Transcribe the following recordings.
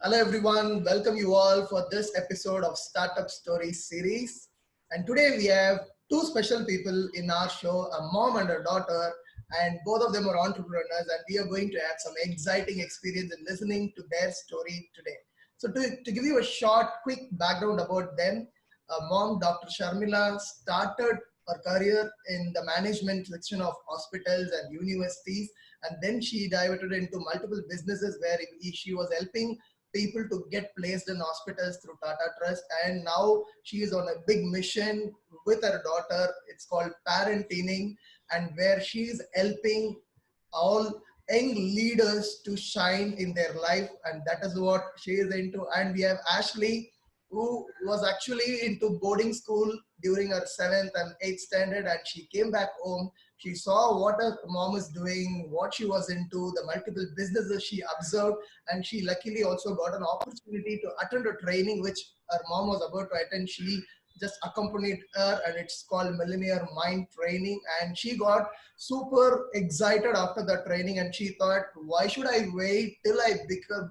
Hello everyone, welcome you all for this episode of Startup Stories series. And today we have two special people in our show, a mom and a daughter, and both of them are entrepreneurs, and we are going to have some exciting experience in listening to their story today. So to give you a short, quick background about them, mom, Dr. Sharmila, started her career in the management section of hospitals and universities, and then she diverted into multiple businesses where she was helping people to get placed in hospitals through Tata Trust. And now she is on a big mission with her daughter. It's called Parenting, and where she is helping all young leaders to shine in their life. And that is what she is into. And we have Ashley, who was actually into boarding school during her 7th and 8th standard, and she came back home. She saw what her mom is doing, what she was into, the multiple businesses she observed, and she luckily also got an opportunity to attend a training which her mom was about to attend. She just accompanied her, and it's called Millionaire Mind Training. And she got super excited after the training, and she thought, why should I wait till I become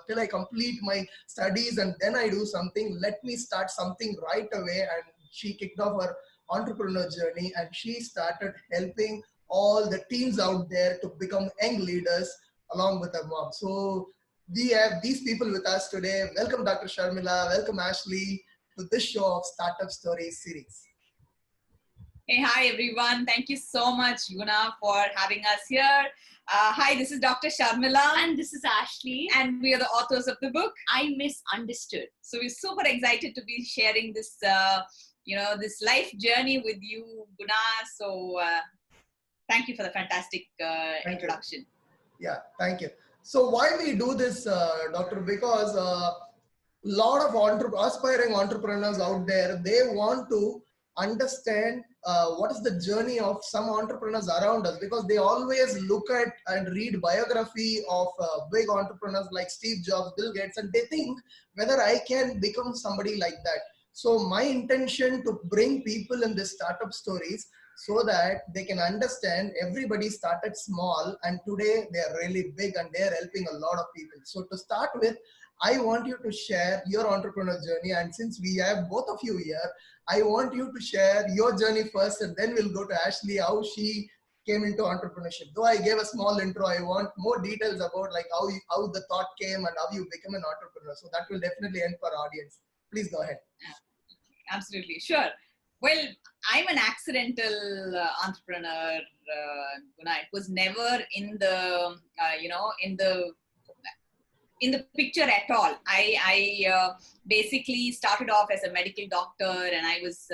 till I complete my studies and then I do something? Let me start something right away. And she kicked off her entrepreneur journey, and she started helping all the teens out there to become young leaders along with her mom. So we have these people with us today. Welcome, Dr. Sharmila. Welcome, Ashley, to this show of Startup Stories series. Hey, hi everyone. Thank you so much, Yuna, for having us here. Hi, this is Dr. Sharmila. And this is Ashley. And we are the authors of the book, I Misunderstood. So we're super excited to be sharing this, this life journey with you, Guna. So thank you for the fantastic introduction. Yeah, thank you. So why we do this, Doctor? Because lot of aspiring entrepreneurs out there, they want to understand what is the journey of some entrepreneurs around us, because they always look at and read biography of big entrepreneurs like Steve Jobs, Bill Gates, and they think whether I can become somebody like that. So my intention to bring people in this startup stories so that they can understand everybody started small and today they are really big and they are helping a lot of people. So to start with, I want you to share your entrepreneur journey, and since we have both of you here, I want you to share your journey first, and then we'll go to Ashley, how she came into entrepreneurship. Though I gave a small intro, I want more details about like how the thought came and how you become an entrepreneur. So that will definitely help our audience. Please go ahead. Absolutely, sure. Well, I'm an accidental entrepreneur. It was never in the in the picture at all. I basically started off as a medical doctor, and I was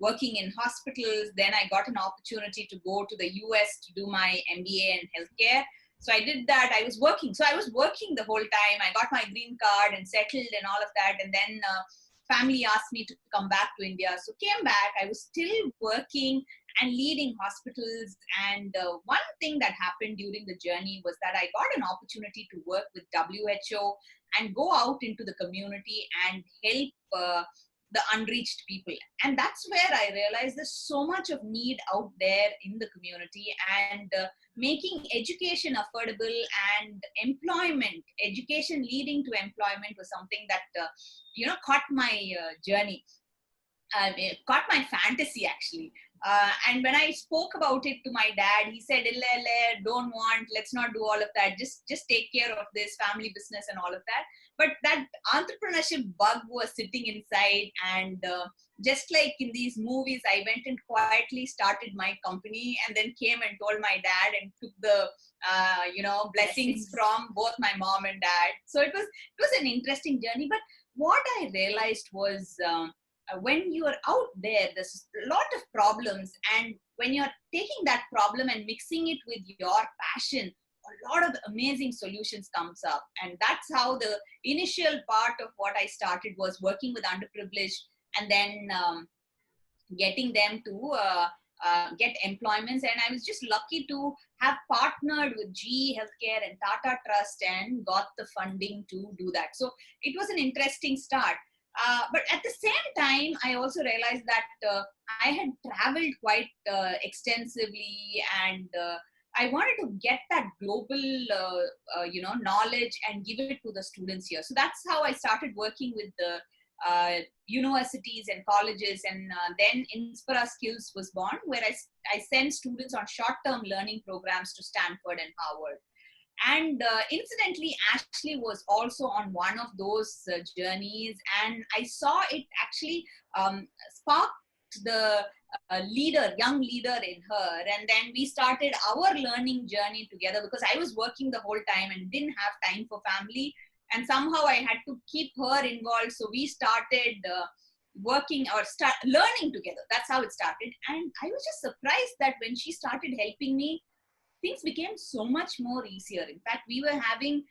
working in hospitals. Then I got an opportunity to go to the US to do my MBA in healthcare. So I did that. I was working. So I was working the whole time. I got my green card and settled and all of that. And then family asked me to come back to India. So came back. I was still working and leading hospitals. And one thing that happened during the journey was that I got an opportunity to work with WHO and go out into the community and help the unreached people. And that's where I realized there's so much of need out there in the community, and making education affordable and education leading to employment was something that, caught my journey. It caught my fantasy actually. And when I spoke about it to my dad, he said, don't want, let's not do all of that. Just take care of this family business and all of that. But that entrepreneurship bug was sitting inside. And just like in these movies, I went and quietly started my company and then came and told my dad and took the, blessings from both my mom and dad. So it was an interesting journey. But what I realized was, when you are out there, there's a lot of problems, and when you're taking that problem and mixing it with your passion, a lot of amazing solutions comes up. And that's how the initial part of what I started was working with underprivileged, and then getting them to get employments. And I was just lucky to have partnered with GE Healthcare and Tata Trust and got the funding to do that. So it was an interesting start. But at the same time, I also realized that I had traveled quite extensively, and I wanted to get that global, knowledge and give it to the students here. So that's how I started working with the universities and colleges, and then Inspira Skills was born, where I send students on short-term learning programs to Stanford and Harvard. And incidentally, Ashley was also on one of those journeys, and I saw it actually sparked the young leader in her. And then we started our learning journey together, because I was working the whole time and didn't have time for family. And somehow I had to keep her involved. So we started working or start learning together. That's how it started. And I was just surprised that when she started helping me, things became so much more easier. In fact, we were having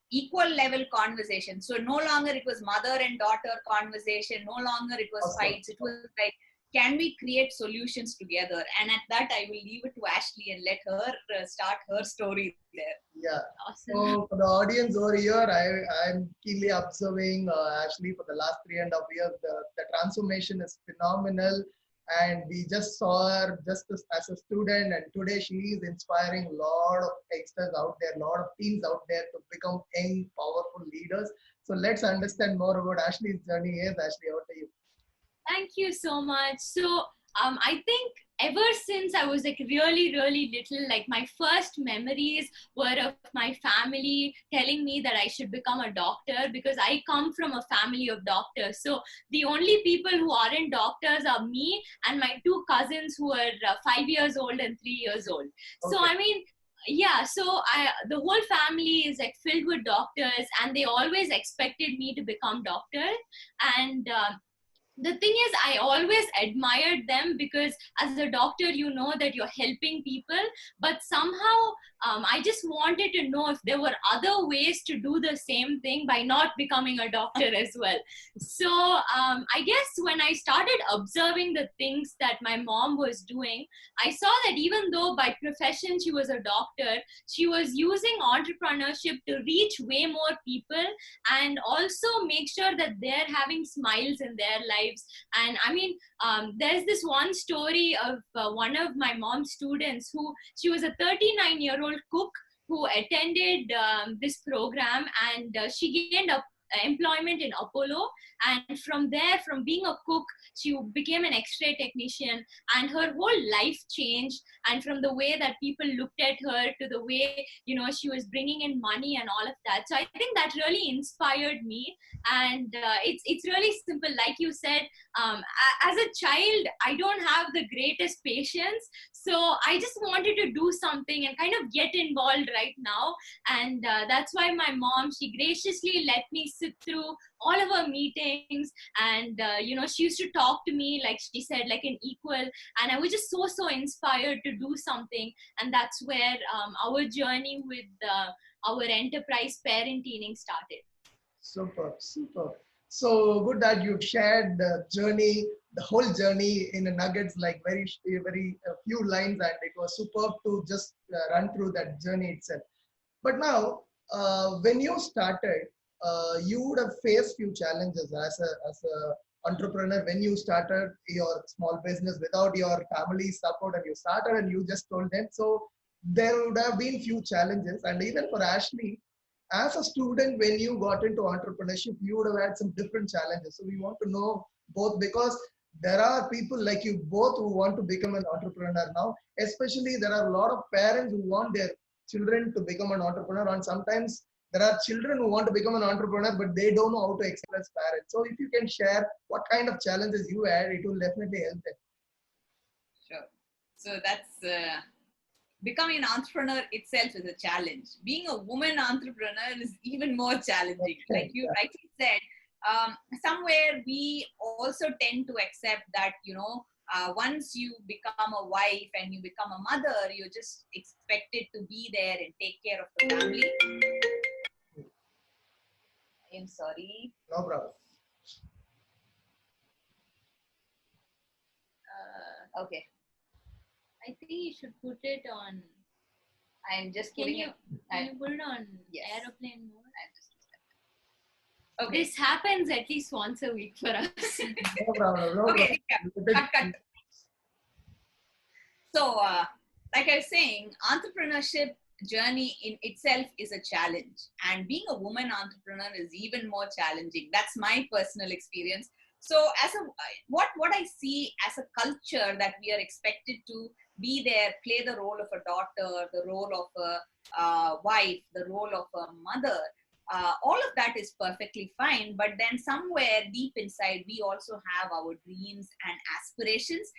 equal level conversation. So no longer it was mother and daughter conversation. No longer it was Awesome. fights. It was like, can we create solutions together? And at that, I will leave it to Ashley and let her start her story there. Yeah. Awesome. So for the audience over here, I'm keenly observing Ashley for the last 3.5 years. The transformation is phenomenal. And we just saw her just as a student, and today she is inspiring a lot of youngsters out there, a lot of teens out there to become young, powerful leaders. So let's understand more about Ashley's journey. Yes, Ashley, over to you. Thank you so much. So I think ever since I was like really, really little, like my first memories were of my family telling me that I should become a doctor, because I come from a family of doctors. So the only people who aren't doctors are me and my two cousins who are 5 years old and 3 years old. So Okay. I mean, yeah, so the whole family is like filled with doctors, and they always expected me to become doctor. And the thing is, I always admired them, because as a doctor, you know that you're helping people, but somehow I just wanted to know if there were other ways to do the same thing by not becoming a doctor as well. So I guess when I started observing the things that my mom was doing, I saw that even though by profession she was a doctor, she was using entrepreneurship to reach way more people, and also make sure that they're having smiles in their lives. And I mean, there's this one story of one of my mom's students, who she was a 39-year-old cook who attended this program, and she gained up employment in Apollo. And from there, from being a cook, she became an x-ray technician, and her whole life changed. And from the way that people looked at her to the way, you know, she was bringing in money and all of that. So I think that really inspired me. And it's really simple, like you said. As a child, I don't have the greatest patience, so I just wanted to do something and kind of get involved right now. And that's why my mom, she graciously let me sit through all of her meetings. And you know, she used to talk to me, like she said, like an equal. And I was just so inspired to do something. And that's where our journey with our enterprise parenting started. Super, super. So good that you shared the journey, the whole journey in a nuggets, like very few lines, and it was superb to just run through that journey itself. But now, when you started, you would have faced few challenges as a entrepreneur when you started your small business without your family support, and you started and you just told them. So there would have been few challenges, and even for Ashley, as a student, when you got into entrepreneurship, you would have had some different challenges. So we want to know both, because there are people like you both who want to become an entrepreneur now. Especially there are a lot of parents who want their children to become an entrepreneur, and sometimes there are children who want to become an entrepreneur but they don't know how to express parents. So if you can share what kind of challenges you had, it will definitely help them. Sure. So that's becoming an entrepreneur itself is a challenge. Being a woman entrepreneur is even more challenging. Like you rightly said, somewhere we also tend to accept that, you know, once you become a wife and you become a mother, you're just expected to be there and take care of the family. I'm sorry. No problem. Okay. I think you should put it on. I'm just Can putting you, it. can you put it on Yes. aeroplane mode? I'm just. Okay. This happens at least once a week for us. No problem. No Okay. problem. Yeah. Cut. So, like I was saying, entrepreneurship journey in itself is a challenge, and being a woman entrepreneur is even more challenging. That's my personal experience. So as a what I see as a culture, that we are expected to be there, play the role of a daughter, the role of a wife, the role of a mother. All of that is perfectly fine, but then somewhere deep inside, we also have our dreams and aspirations.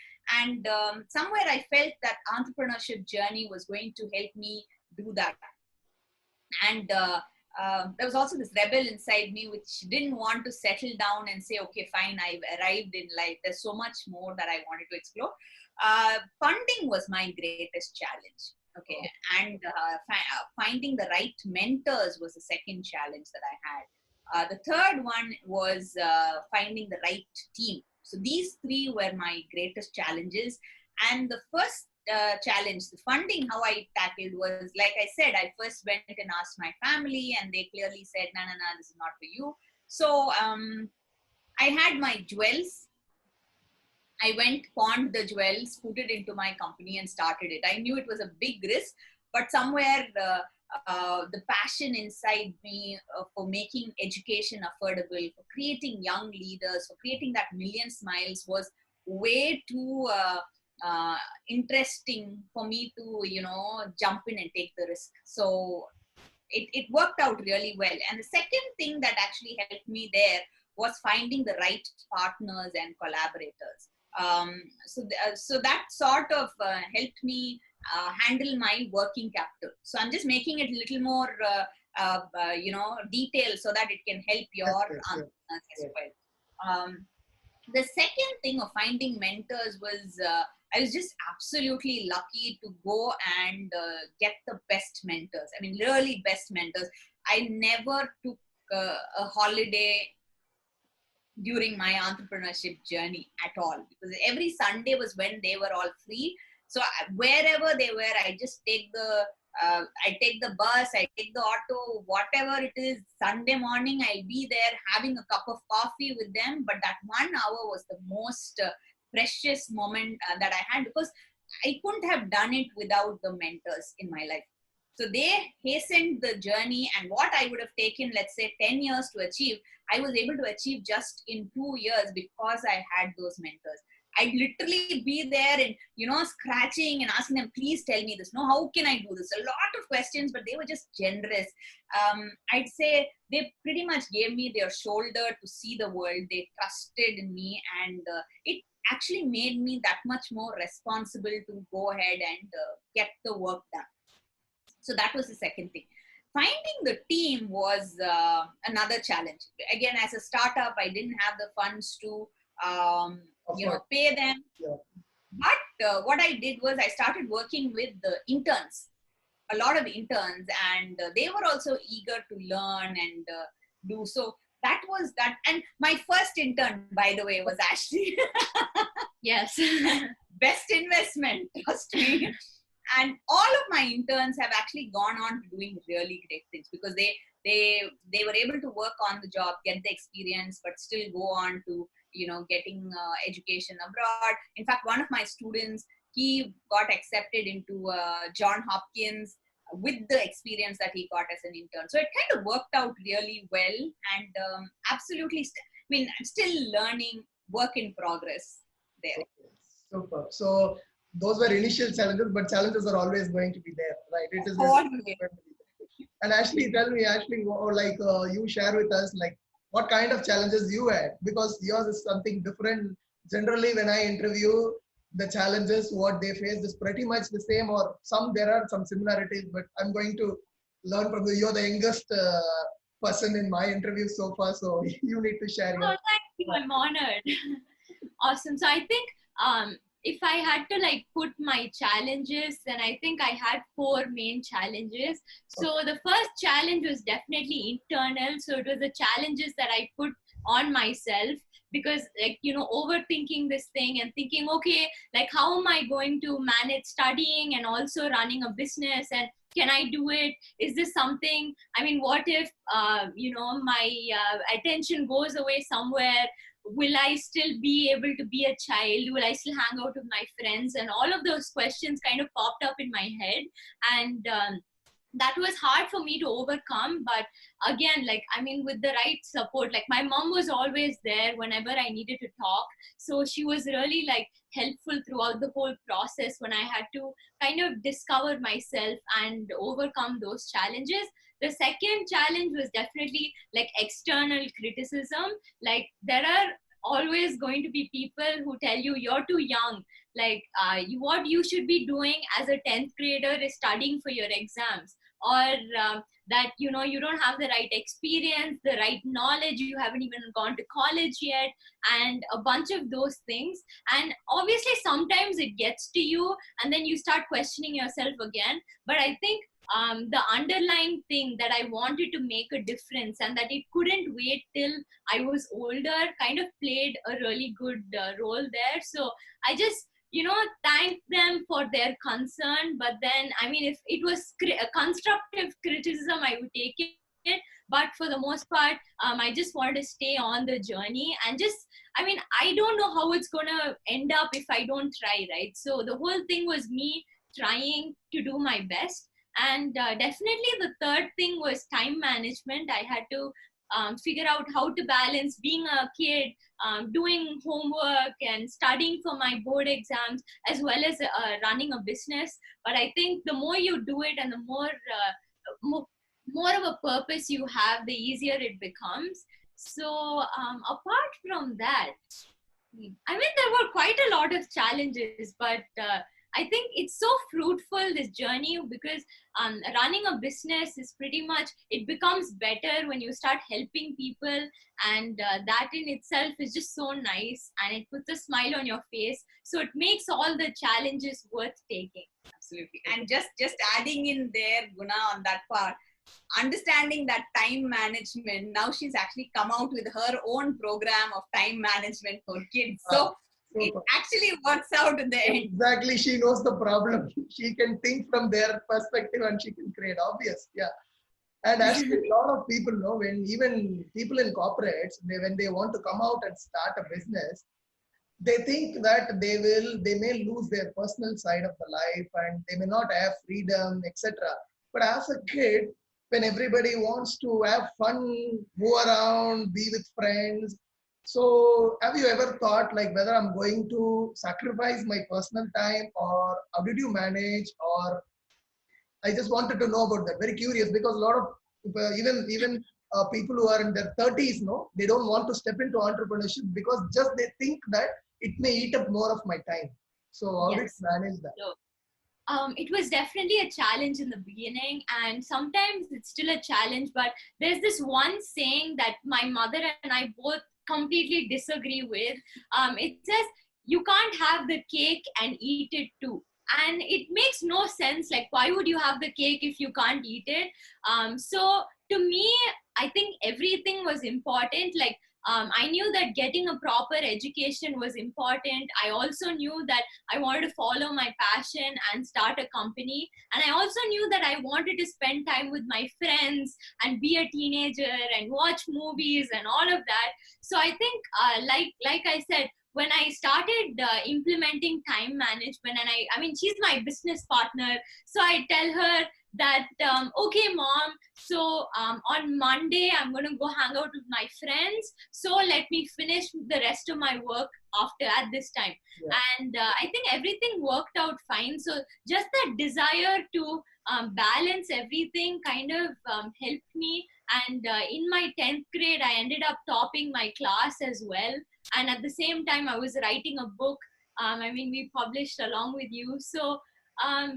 And somewhere I felt that entrepreneurship journey was going to help me do that. And there was also this rebel inside me which didn't want to settle down and say, okay, fine, I've arrived in life, there's so much more that I wanted to explore. Funding was my greatest challenge. Okay. And finding the right mentors was the second challenge that I had. The third one was finding the right team. So these three were my greatest challenges. And the first challenge, the funding, how I tackled was, like I said, I first went and asked my family, and they clearly said, no, this is not for you. So I had my jewels. I went, pawned the jewels, put it into my company and started it. I knew it was a big risk, but somewhere the passion inside me for making education affordable, for creating young leaders, for creating that million smiles was way too interesting for me to, jump in and take the risk. So it worked out really well. And the second thing that actually helped me there was finding the right partners and collaborators. So that sort of helped me handle my working capital. So I'm just making it a little more, detailed so that it can help your entrepreneurs as well. The second thing of finding mentors was, I was just absolutely lucky to go and get the best mentors. I mean, really best mentors. I never took a holiday during my entrepreneurship journey at all, because every Sunday was when they were all free. So wherever they were, I just take the bus, I take the auto, whatever it is. Sunday morning, I'll be there having a cup of coffee with them. But that 1 hour was the most precious moment that I had, because I couldn't have done it without the mentors in my life. So they hastened the journey, and what I would have taken, let's say, 10 years to achieve, I was able to achieve just in 2 years because I had those mentors. I'd literally be there and, scratching and asking them, please tell me this. No, how can I do this? A lot of questions, but they were just generous. I'd say they pretty much gave me their shoulder to see the world. They trusted in me, and it actually made me that much more responsible to go ahead and get the work done. So that was the second thing. Finding the team was another challenge. Again, as a startup, I didn't have the funds to pay them. Yeah. But what I did was I started working with the interns, a lot of interns, and they were also eager to learn and do so. That was that. And my first intern, by the way, was Ashley. Yes. Best investment, trust me. And all of my interns have actually gone on to doing really great things, because they were able to work on the job, get the experience, but still go on to, getting education abroad. In fact, one of my students, he got accepted into John Hopkins with the experience that he got as an intern. So it kind of worked out really well, and absolutely, I'm still learning, work in progress there. Okay. Super. So those were initial challenges, but challenges are always going to be there, right? It is going to be there. And Ashley, tell me, you share with us, what kind of challenges you had, because yours is something different. Generally, when I interview, the challenges, what they face is pretty much the same, or there are some similarities, but I'm going to learn from you. You're the youngest person in my interview so far, so you need to share your. Oh, thank you. I'm honored. Awesome. So I think if I had to put my challenges, then I think I had 4 main challenges. So the first challenge was definitely internal. So it was the challenges that I put on myself, because overthinking this thing and thinking, okay, how am I going to manage studying and also running a business, and can I do it? Is this something, what if my attention goes away somewhere? will I still be able to be a child? Will I still hang out with my friends? And all of those questions kind of popped up in my head. And that was hard for me to overcome. But again, like, I mean, with the right support, like my mom was always there whenever I needed to talk. So she was really like helpful throughout the whole process when I had to kind of discover myself and overcome those challenges. The second challenge was definitely like external criticism. Like there are always going to be people who tell you you're too young, like what you should be doing as a 10th grader is studying for your exams, or that you know you don't have the right experience, the right knowledge, you haven't even gone to college yet, and a bunch of those things. And obviously sometimes it gets to you and then you start questioning yourself again. But I think the underlying thing that I wanted to make a difference and that it couldn't wait till I was older kind of played a really good role there. So I just, you know, thank them for their concern. But then, I mean, if it was a constructive criticism, I would take it. But for the most part, I just wanted to stay on the journey and just, I mean, I don't know how it's going to end up if I don't try, right? So the whole thing was me trying to do my best. And definitely the third thing was time management. I had to figure out how to balance being a kid, doing homework and studying for my board exams, as well as running a business. But I think the more you do it and the more of a purpose you have, the easier it becomes. So apart from that, I mean, there were quite a lot of challenges, but I think it's so fruitful, this journey, because running a business is pretty much, it becomes better when you start helping people. And that in itself is just so nice and it puts a smile on your face. So it makes all the challenges worth taking. Absolutely. And just adding in there, Guna, on that part, understanding that time management, now she's actually come out with her own program of time management for kids. So it actually works out in the end. Exactly. She knows the problem. She can think from their perspective and she can create obvious. Yeah. And actually, a lot of people know, when even people in corporates, when they want to come out and start a business, they think that they may lose their personal side of the life and they may not have freedom, etc. But as a kid, when everybody wants to have fun, move around, be with friends, so have you ever thought like whether I'm going to sacrifice my personal time, or how did you manage? Or I just wanted to know about that. Very curious, because a lot of even people who are in their 30s, no, they don't want to step into entrepreneurship because just they think that it may eat up more of my time. So how did you manage that? So, it was definitely a challenge in the beginning, and sometimes it's still a challenge. But there's this one saying that my mother and I both completely disagree with. It says, you can't have the cake and eat it too. And it makes no sense. Like, why would you have the cake if you can't eat it? So to me, I think everything was important. Like, I knew that getting a proper education was important. I also knew that I wanted to follow my passion and start a company. And I also knew that I wanted to spend time with my friends and be a teenager and watch movies and all of that. So I think, like I said, when I started implementing time management, and I mean, she's my business partner. So I tell her that, okay, mom, so on Monday, I'm going to go hang out with my friends. So let me finish the rest of my work at this time. Yeah. And I think everything worked out fine. So just that desire to balance everything kind of helped me. And in my 10th grade, I ended up topping my class as well. And at the same time, I was writing a book. I mean, we published along with you. So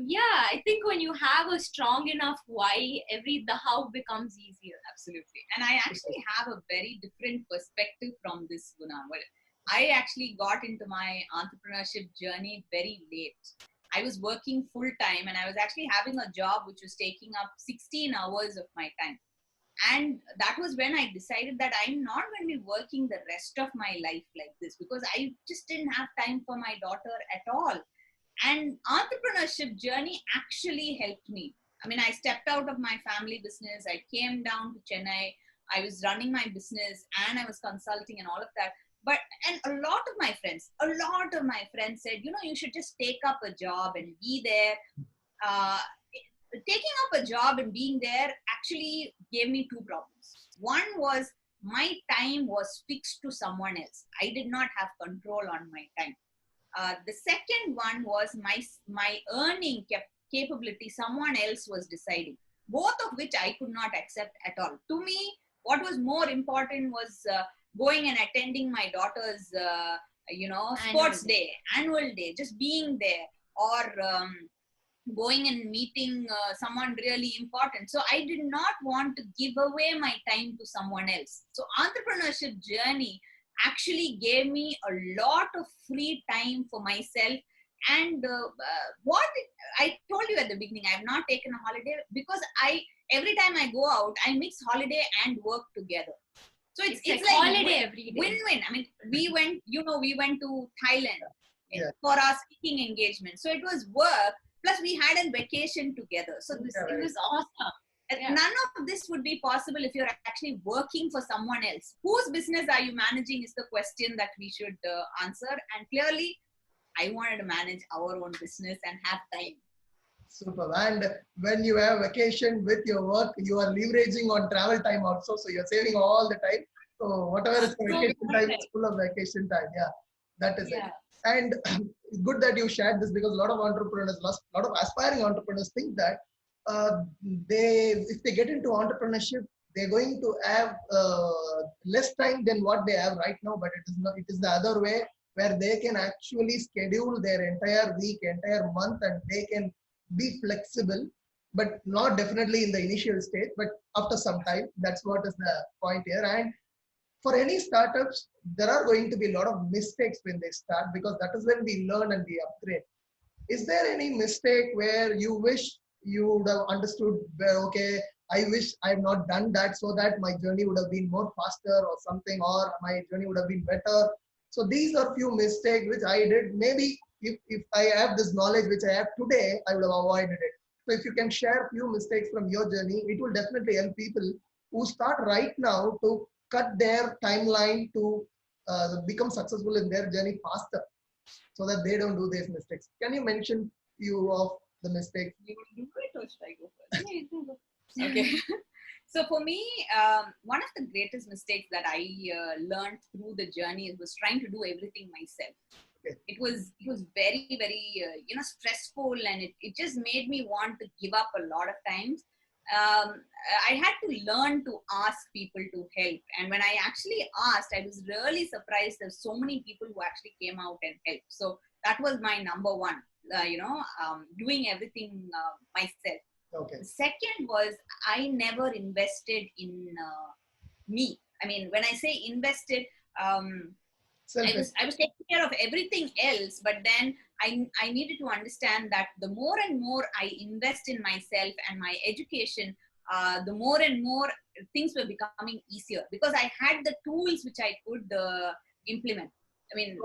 yeah, I think when you have a strong enough why, the how becomes easier. Absolutely. And I actually have a very different perspective from this, Guna. Well, I actually got into my entrepreneurship journey very late. I was working full time and I was actually having a job which was taking up 16 hours of my time. And that was when I decided that I'm not going to be working the rest of my life like this, because I just didn't have time for my daughter at all. And entrepreneurship journey actually helped me. I mean, I stepped out of my family business. I came down to Chennai. I was running my business and I was consulting and all of that. But and a lot of my friends said, you should just take up a job and be there. uh, Taking up a job and being there actually gave me two problems. One was my time was fixed to someone else. I did not have control on my time. The second one was my earning capability. Someone else was deciding. Both of which I could not accept at all. To me, what was more important was going and attending my daughter's, sports day, annual day, just being there, or going and meeting someone really important. So I did not want to give away my time to someone else. So entrepreneurship journey actually gave me a lot of free time for myself. And what I told you at the beginning, I have not taken a holiday because every time I go out, I mix holiday and work together. So it's like holiday every day. Win-win. I mean, we went to Thailand for our speaking engagement. So it was work, plus we had a vacation together. So it was awesome. None of this would be possible if you're actually working for someone else. Whose business are you managing is the question that we should answer. And clearly, I wanted to manage our own business and have time. Super. And when you have vacation with your work, you are leveraging on travel time also. So you're saving all the time. So whatever is vacation time is full of vacation time. Yeah, that is it. And it's good that you shared this, because a lot of entrepreneurs, a lot of aspiring entrepreneurs think that if they get into entrepreneurship, they're going to have less time than what they have right now. But it is not. It is the other way, where they can actually schedule their entire week, entire month, and they can be flexible, but not definitely in the initial stage, but after some time. That's what is the point here. And for any startups, there are going to be a lot of mistakes when they start, because that is when we learn and we upgrade. Is there any mistake where you wish you would have understood, okay, I wish I have not done that, so that my journey would have been more faster or something, or my journey would have been better? So these are few mistakes which I did. Maybe if I have this knowledge which I have today, I would have avoided it. So if you can share a few mistakes from your journey, it will definitely help people who start right now to cut their timeline to become successful in their journey faster, so that they don't do these mistakes. Can you mention few of the mistakes? You want to do it, or should I go first? Yeah, you can go. Okay. So for me, one of the greatest mistakes that I learned through the journey was trying to do everything myself. Okay. It was very, very stressful, and it just made me want to give up a lot of times. I had to learn to ask people to help, and when I actually asked, I was really surprised. There's so many people who actually came out and helped. So that was my number one. Doing everything myself. Okay. The second was I never invested in me. I mean, when I say invested, I was taking care of everything else, but then I needed to understand that the more and more I invest in myself and my education, the more and more things were becoming easier, because I had the tools which I could implement. I mean,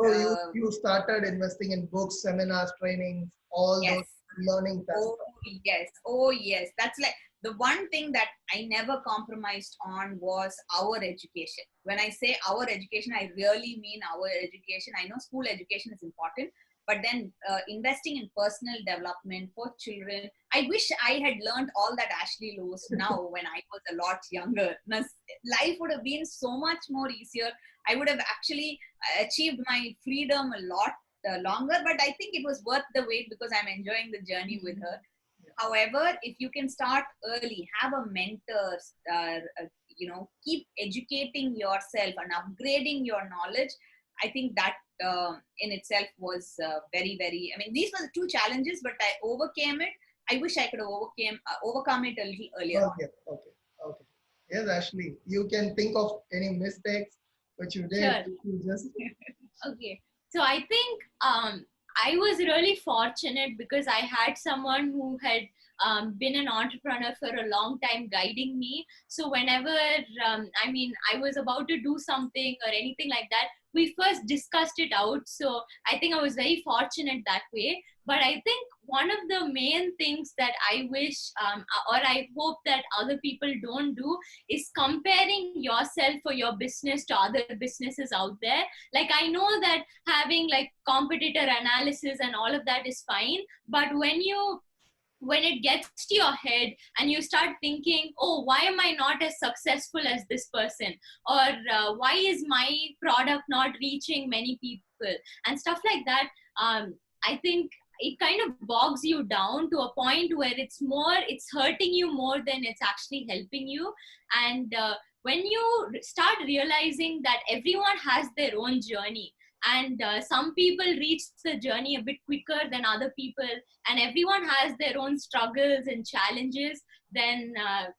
you started investing in books, seminars, trainings, all those learning things. Oh yes. That's like the one thing that I never compromised on was our education. When I say our education, I really mean our education. I know school education is important, but then investing in personal development for children. I wish I had learned all that Ashley knows now when I was a lot younger. Life would have been so much more easier. I would have actually achieved my freedom a lot longer, but I think it was worth the wait because I'm enjoying the journey with her. Yeah. However, if you can start early, have a mentor, keep educating yourself and upgrading your knowledge, I think that in itself was very, very, I mean, these were the two challenges, but I overcame it. I wish I could have overcome it a little earlier. Okay. Yes, Ashley, you can think of any mistakes which you did. Sure. You just... Okay. So I think I was really fortunate because I had someone who had been an entrepreneur for a long time guiding me. So whenever, I was about to do something or anything like that, we first discussed it out. So I think I was very fortunate that way. But I think one of the main things that I wish or I hope that other people don't do is comparing yourself yourself or your business to other businesses out there. Like, I know that having like competitor analysis and all of that is fine, but when it gets to your head and you start thinking, oh, why am I not as successful as this person, or why is my product not reaching many people and stuff like that, I think it kind of bogs you down to a point where it's hurting you more than it's actually helping you. And when you start realizing that everyone has their own journey, and some people reach the journey a bit quicker than other people, and everyone has their own struggles and challenges, then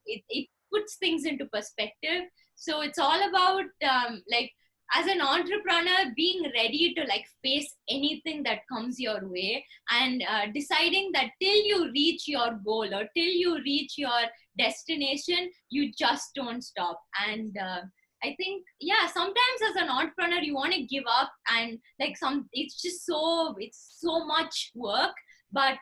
it puts things into perspective. So it's all about like, as an entrepreneur, being ready to like face anything that comes your way, and deciding that till you reach your goal or till you reach your destination, you just don't stop. And I think, yeah, sometimes as an entrepreneur, you want to give up, and like it's just it's so much work. But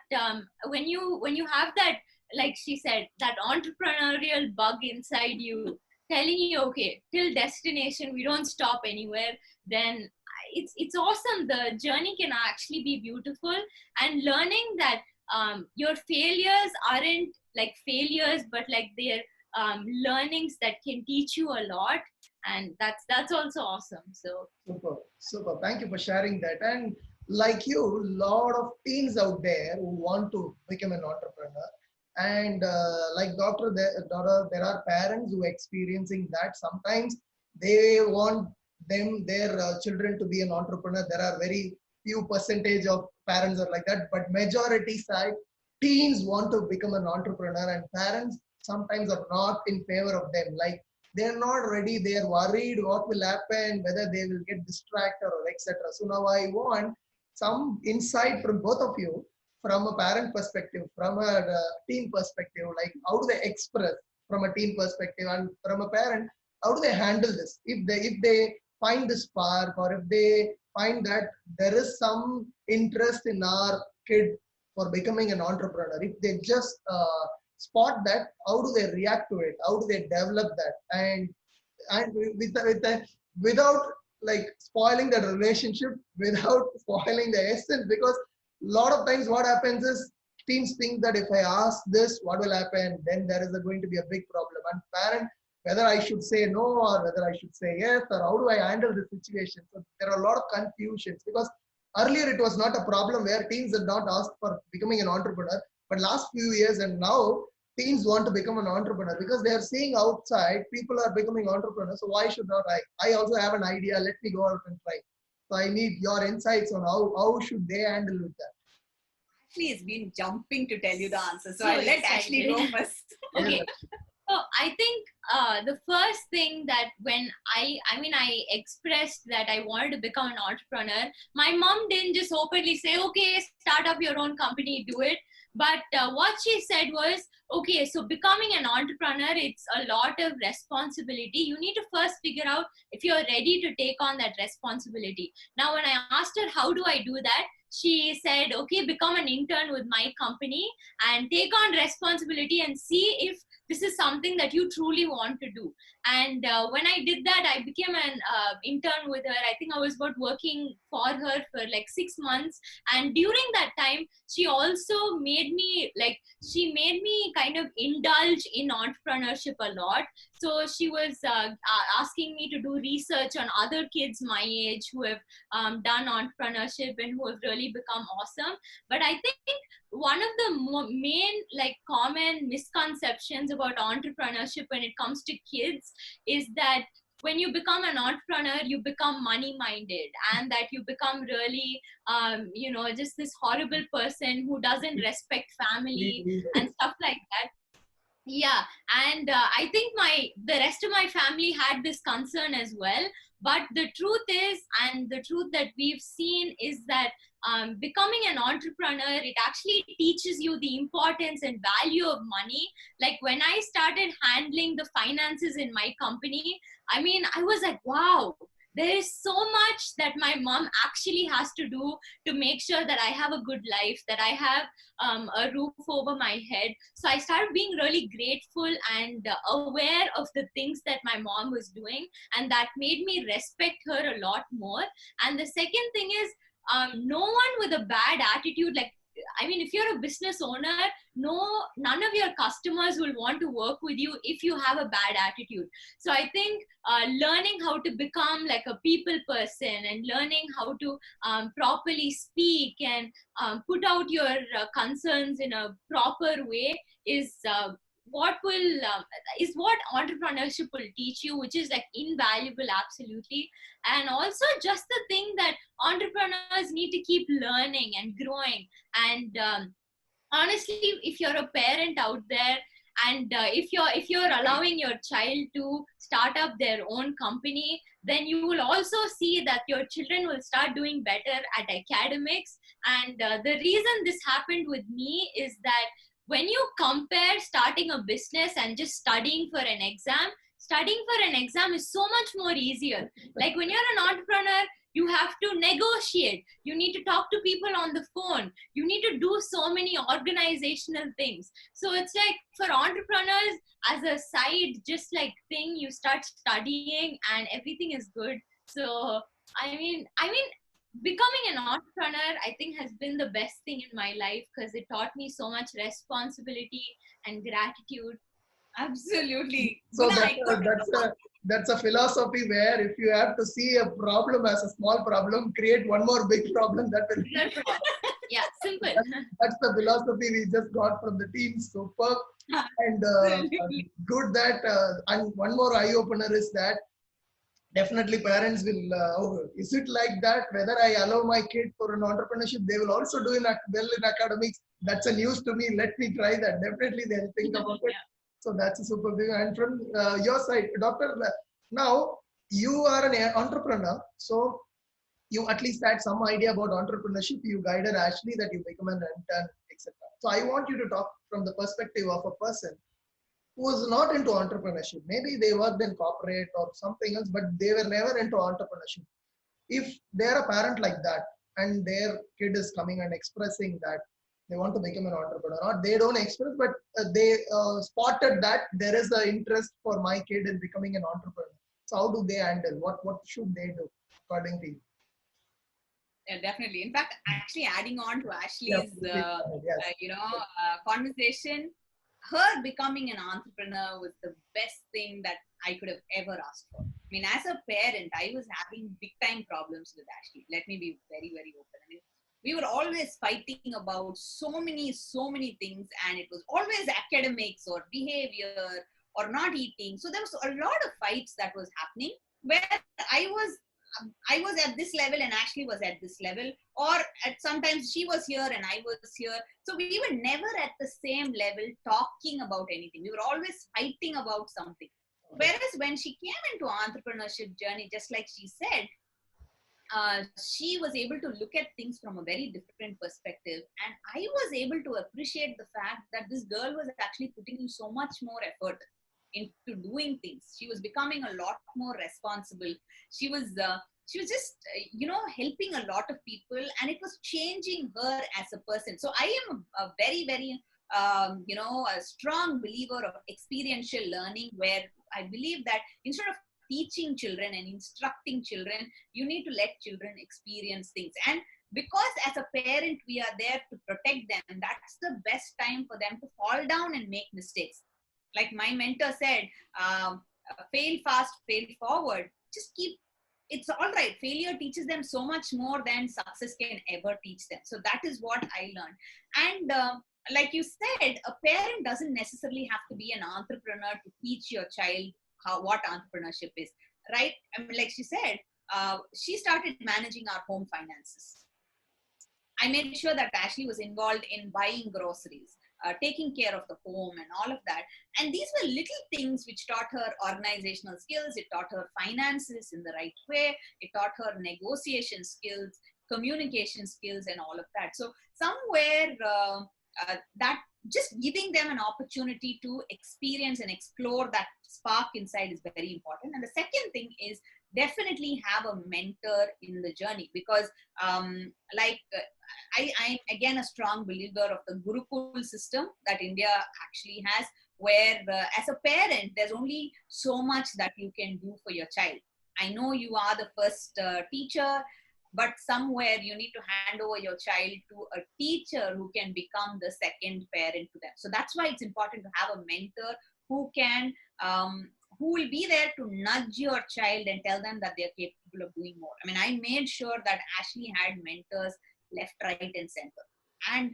when you have that, like she said, that entrepreneurial bug inside you, telling you, okay, till destination, we don't stop anywhere, then it's awesome. The journey can actually be beautiful, and learning that your failures aren't like failures, but like they're learnings that can teach you a lot, and that's also awesome. So Super, super. Thank you for sharing that. And like you, lot of teens out there who want to become an entrepreneur. And like daughter, there are parents who are experiencing that. Sometimes they want their children to be an entrepreneur. There are very few percentage of parents are like that, but majority side teens want to become an entrepreneur, and parents sometimes are not in favor of them. Like they're not ready, they're worried what will happen, whether they will get distracted or etc. So now I want some insight from both of you, from a parent perspective, from a teen perspective, like how do they express from a teen perspective, and from a parent, how do they handle this if they find the spark, or if they find that there is some interest in our kid for becoming an entrepreneur, if they just spot that, how do they react to it, how do they develop that, and without like spoiling the relationship, without spoiling the essence, because a lot of times what happens is teens think that if I ask this, what will happen, then there is going to be a big problem, and parent, whether I should say no or whether I should say yes, or how do I handle the situation. So there are a lot of confusions, because earlier it was not a problem where teens did not ask for becoming an entrepreneur, but last few years and now teens want to become an entrepreneur because they are seeing outside people are becoming entrepreneurs. So why should not I also have an idea, let me go out and try. So I need your insights on how should they handle with that. Ashley has been jumping to tell you the answer, so So I'll let excited. Ashley go first. okay. So I think the first thing that when I expressed that I wanted to become an entrepreneur, my mom didn't just openly say, okay, start up your own company, do it. But what she said was, okay, so becoming an entrepreneur, it's a lot of responsibility. You need to first figure out if you're ready to take on that responsibility. Now, when I asked her, how do I do that? She said, okay, become an intern with my company and take on responsibility and see if this is something that you truly want to do. And when I did that, I became an intern with her. I think I was working for her for like 6 months. And during that time, she also made me kind of indulge in entrepreneurship a lot. So she was asking me to do research on other kids my age who have done entrepreneurship and who have really become awesome. But I think one of the main like common misconceptions about entrepreneurship when it comes to kids is that when you become an entrepreneur, you become money minded, and that you become really just this horrible person who doesn't respect family and stuff like that. Yeah, and I think the rest of my family had this concern as well. But the truth is, and the truth that we've seen is that becoming an entrepreneur, it actually teaches you the importance and value of money. Like when I started handling the finances in my company, I mean, I was like, wow, there is so much that my mom actually has to do to make sure that I have a good life, that I have a roof over my head. So I started being really grateful and aware of the things that my mom was doing, and that made me respect her a lot more. And the second thing is, no one with a bad attitude, like, I mean, if you're a business owner, none of your customers will want to work with you if you have a bad attitude. So I think learning how to become like a people person, and learning how to properly speak and put out your concerns in a proper way is what will is what entrepreneurship will teach you, which is like invaluable, absolutely. And also just the thing that entrepreneurs need to keep learning and growing. And honestly, if you're a parent out there, and if you're allowing your child to start up their own company, then you will also see that your children will start doing better at academics. And the reason this happened with me is that when you compare starting a business and just studying for an exam is so much more easier. Like when you're an entrepreneur, you have to negotiate, you need to talk to people on the phone, you need to do so many organizational things. So it's like for entrepreneurs, as a side just like thing, you start studying and everything is good. So I mean becoming an entrepreneur, I think, has been the best thing in my life, because it taught me so much responsibility and gratitude. Absolutely. So Guna, I could. that's a philosophy where if you have to see a problem as a small problem, create one more big problem that will. Yeah, simple. That's the philosophy we just got from the team. Super. And Absolutely. good that, and one more eye opener is that definitely parents will, oh, is it like that? Whether I allow my kid for an entrepreneurship, they will also do well in academics. That's a news to me. Let me try that. Definitely they'll think about it. Yeah. So that's a super thing. And from your side, Doctor, now you are an entrepreneur. So you at least had some idea about entrepreneurship. You guided Ashley that you become an intern, etc. So I want you to talk from the perspective of a person who was not into entrepreneurship. Maybe they worked in corporate or something else, but they were never into entrepreneurship. If they're a parent like that and their kid is coming and expressing that they want to become an entrepreneur, or they don't express, but they spotted that there is an interest for my kid in becoming an entrepreneur. So how do they handle? What should they do according to you? Yeah, definitely. In fact, actually adding on to Yeah, Ashley's, please, yes. conversation, her becoming an entrepreneur was the best thing that I could have ever asked for. I mean, as a parent, I was having big time problems with Ashley. Let me be very, very open. I mean, we were always fighting about so many things, and it was always academics or behavior or not eating. So there was a lot of fights that was happening where I was I was at this level and Ashley was at this level, or at sometimes she was here and I was here. So we were never at the same level talking about anything. We were always fighting about something. Whereas when she came into entrepreneurship journey, just like she said, she was able to look at things from a very different perspective. And I was able to appreciate the fact that this girl was actually putting in so much more effort into doing things. She was becoming a lot more responsible. She was just, helping a lot of people, and it was changing her as a person. So I am a very, very, a strong believer of experiential learning, where I believe that instead of teaching children and instructing children, you need to let children experience things. And because as a parent we are there to protect them, that's the best time for them to fall down and make mistakes. Like my mentor said, fail fast, fail forward. Just keep, it's all right. Failure teaches them so much more than success can ever teach them. So that is what I learned. And like you said, a parent doesn't necessarily have to be an entrepreneur to teach your child what entrepreneurship is, right? I mean, like she said, she started managing our home finances. I made sure that Ashley was involved in buying groceries, taking care of the home and all of that. And these were little things which taught her organizational skills. It taught her finances in the right way. It taught her negotiation skills, communication skills, and all of that. So somewhere that just giving them an opportunity to experience and explore that spark inside is very important. And the second thing is definitely have a mentor in the journey, because I'm again a strong believer of the Gurukul system that India actually has, where as a parent, there's only so much that you can do for your child. I know you are the first teacher, but somewhere you need to hand over your child to a teacher who can become the second parent to them. So that's why it's important to have a mentor who can who will be there to nudge your child and tell them that they're capable of doing more. I mean, I made sure that Ashley had mentors left, right, and center. And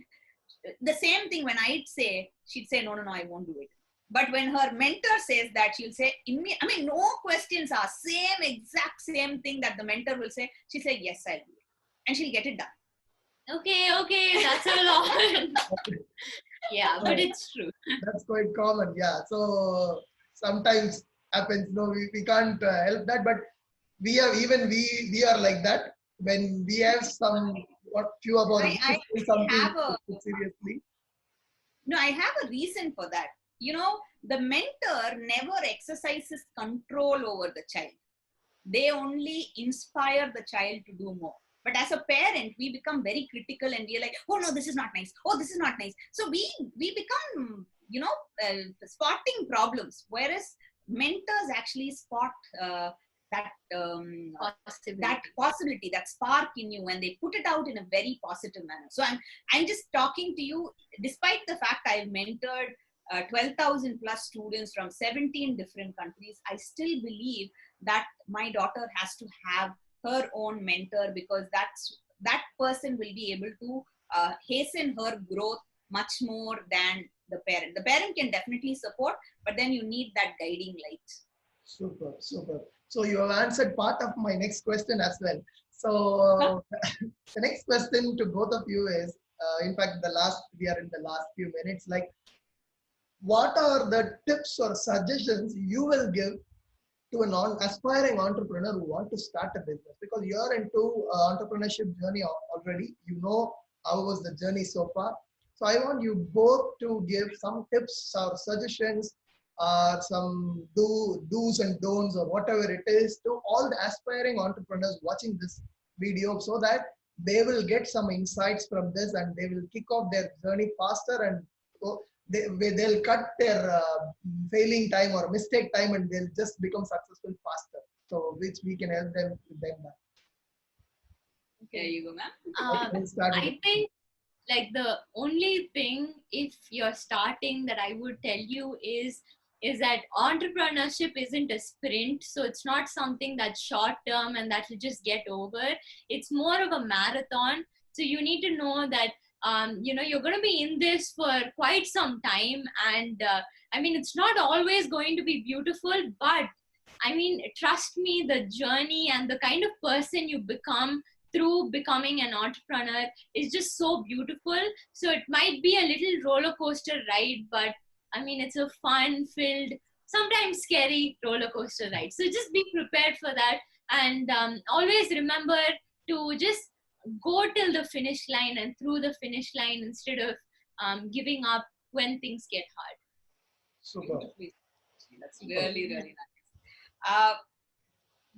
the same thing, when I'd say, she'd say, no, no, no, I won't do it. But when her mentor says that, she'll say, I mean, no questions asked, exact same thing that the mentor will say, she'll say, yes, I'll do it. And she'll get it done. Okay, that's a lot. Yeah, but it's true. That's quite common. Yeah. So sometimes happens. No, we can't help that. But we are even we are like that when we have some what few of our I say something have a seriously. No, I have a reason for that. The mentor never exercises control over the child. They only inspire the child to do more. But as a parent, we become very critical and we're like, oh no, this is not nice. Oh, this is not nice. So we become, spotting problems. Whereas mentors actually spot that that possibility, that spark in you, and they put it out in a very positive manner. So I'm just talking to you, despite the fact I've mentored 12,000 plus students from 17 different countries. I still believe that my daughter has to have her own mentor, because that person will be able to hasten her growth much more than the parent. The parent can definitely support, but then you need that guiding light. Super, super. So you have answered part of my next question as well. So the next question to both of you is, in fact, we are in the last few minutes. Like, what are the tips or suggestions you will give to an aspiring entrepreneur who want to start a business? Because you're into entrepreneurship journey already. You know how was the journey so far. So I want you both to give some tips or suggestions, some do's and don'ts or whatever it is, to all the aspiring entrepreneurs watching this video, so that they will get some insights from this and they will kick off their journey faster and go. They'll cut their failing time or mistake time and they'll just become successful faster. So which we can help them with them. There you go, ma'am. I think like the only thing, if you're starting, that I would tell you is that entrepreneurship isn't a sprint. So it's not something that's short term and that will just get over. It's more of a marathon. So you need to know that you're going to be in this for quite some time. And I mean, it's not always going to be beautiful, but I mean, trust me, the journey and the kind of person you become through becoming an entrepreneur is just so beautiful. So it might be a little roller coaster ride, but I mean, it's a fun filled, sometimes scary roller coaster ride. So just be prepared for that. And always remember to just go till the finish line and through the finish line, instead of giving up when things get hard. Super. That's really, really nice.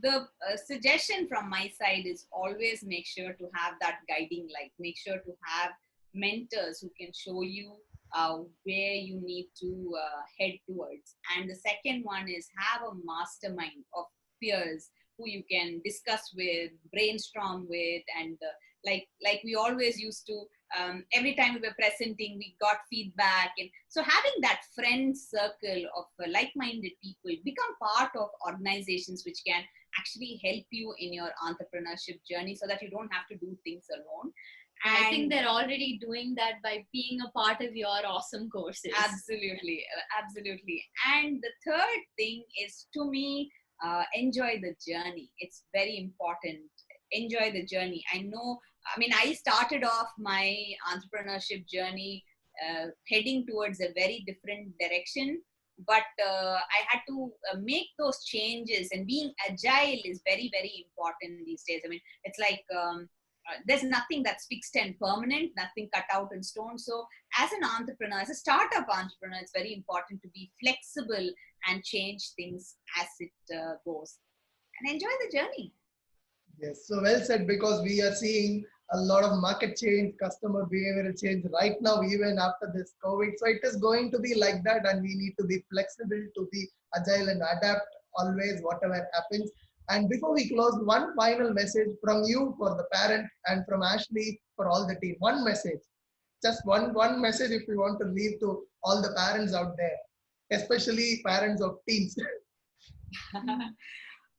The suggestion from my side is always make sure to have that guiding light. Make sure to have mentors who can show you where you need to head towards. And the second one is have a mastermind of peers who you can discuss with, brainstorm with, and like we always used to, every time we were presenting, we got feedback. And so having that friend circle of like-minded people, become part of organizations which can actually help you in your entrepreneurship journey, so that you don't have to do things alone. And I think they're already doing that by being a part of your awesome courses. Absolutely. And the third thing is, to me, enjoy the journey. It's very important. Enjoy the journey. I started off my entrepreneurship journey heading towards a very different direction, but I had to make those changes, and being agile is very, very important these days. I mean, it's like there's nothing that's fixed and permanent, nothing cut out in stone. So as an entrepreneur, as a startup entrepreneur, it's very important to be flexible and change things as it goes. and enjoy the journey. Yes, so well said, because we are seeing a lot of market change, customer behavioral change right now, even after this COVID. So it is going to be like that, and we need to be flexible, to be agile and adapt always, whatever happens. And before we close, one final message from you for the parent and from Ashley for all the team. One message, just one message if you want to leave to all the parents out there, especially parents of teens.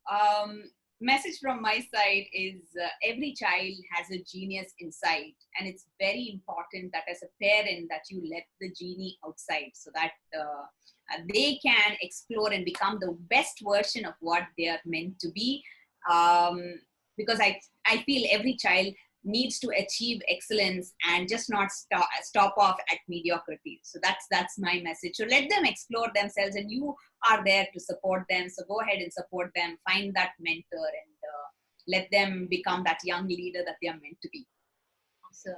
um, Message from my side is every child has a genius inside, and it's very important that as a parent that you let the genie outside so that they can explore and become the best version of what they are meant to be. um, because I feel every child needs to achieve excellence and just not stop off at mediocrity. So that's my message. So let them explore themselves, and you are there to support them. So go ahead and support them, find that mentor, and let them become that young leader that they are meant to be. So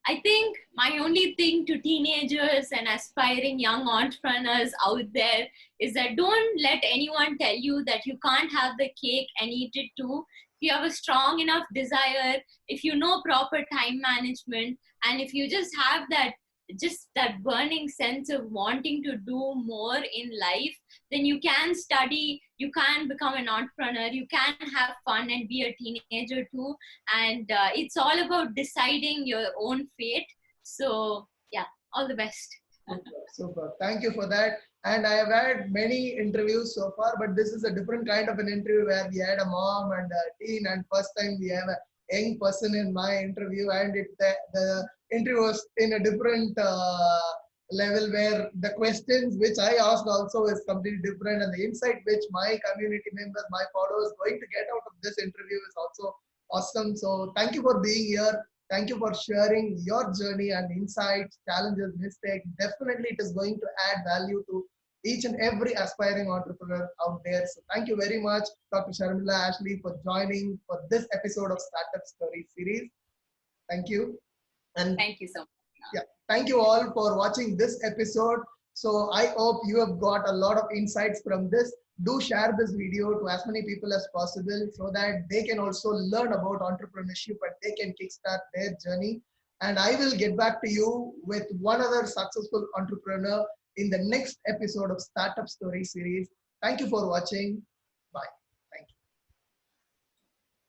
I think my only thing to teenagers and aspiring young entrepreneurs out there is that don't let anyone tell you that you can't have the cake and eat it too. If you have a strong enough desire, if you know proper time management, and if you just that burning sense of wanting to do more in life, then you can study, you can become an entrepreneur, you can have fun and be a teenager too. And it's all about deciding your own fate. So yeah, all the best. Super, super. Thank you for that. And I have had many interviews so far, but this is a different kind of an interview where we had a mom and a teen, and first time we have a young person in my interview, and the interview was in a different level where the questions which I asked also is completely different, and the insight which my community members, my followers, going to get out of this interview is also awesome. So thank you for being here. Thank you for sharing your journey and insights, challenges, mistakes. Definitely, it is going to add value to each and every aspiring entrepreneur out there. So, thank you very much, Dr. Sharmila Ashile, for joining for this episode of Startup Story Series. Thank you. And Thank you so much. yeah, thank you all for watching this episode. So I hope you have got a lot of insights from this. Do share this video to as many people as possible so that they can also learn about entrepreneurship and they can kickstart their journey. And I will get back to you with one other successful entrepreneur in the next episode of Startup Story Series. Thank you for watching. Bye.